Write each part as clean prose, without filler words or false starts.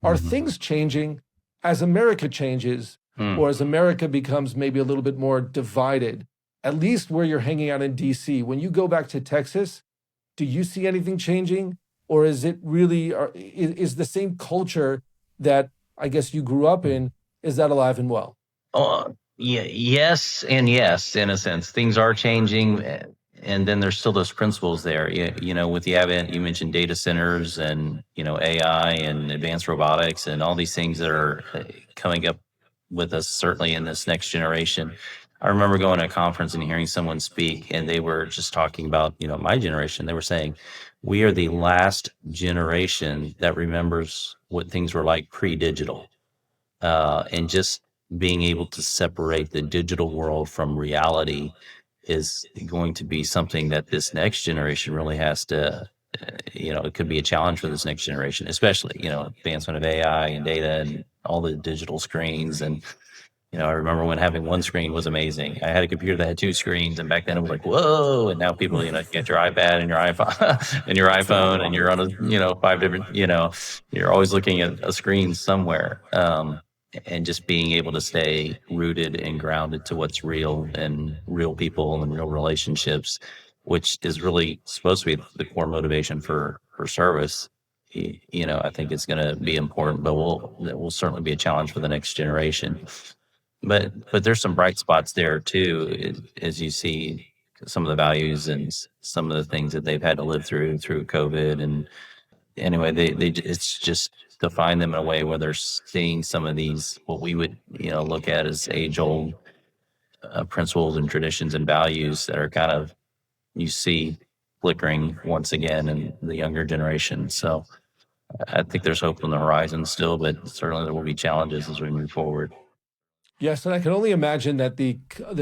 Are Mhm. things changing as America changes, Mm. or as America becomes maybe a little bit more divided? At least where you're hanging out in DC, when you go back to Texas, do you see anything changing, or is it really is the same culture that I guess you grew up in? Is that alive and well? Yeah, yes, and yes, in a sense, things are changing, and then there's still those principles there. With the advent, you mentioned data centers and AI and advanced robotics and all these things that are coming up with us certainly in this next generation. I remember going to a conference and hearing someone speak, and they were just talking about my generation. They were saying we are the last generation that remembers what things were like pre-digital, and just being able to separate the digital world from reality is going to be something that this next generation really has to, it could be a challenge for this next generation, especially, advancement of AI and data and all the digital screens. And, I remember when having one screen was amazing. I had a computer that had two screens, and back then it was like, whoa. And now people, you get your iPad and your iPhone and your iPhone, and you're on five different, you're always looking at a screen somewhere. And just being able to stay rooted and grounded to what's real and real people and real relationships, which is really supposed to be the core motivation for service. I think it's going to be important, but will certainly be a challenge for the next generation. But there's some bright spots there too, as you see some of the values and some of the things that they've had to live through COVID. And anyway, it's just to find them in a way where they're seeing some of these what we would look at as age old principles and traditions and values that are kind of you see flickering once again in the younger generation. So I think there's hope on the horizon still, but certainly there will be challenges as we move forward. Yes, and I can only imagine that the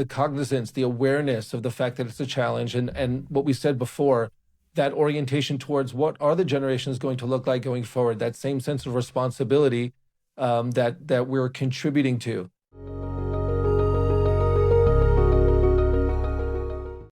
cognizance, the awareness of the fact that it's a challenge, and what we said before, that orientation towards what are the generations going to look like going forward, that same sense of responsibility that we're contributing to.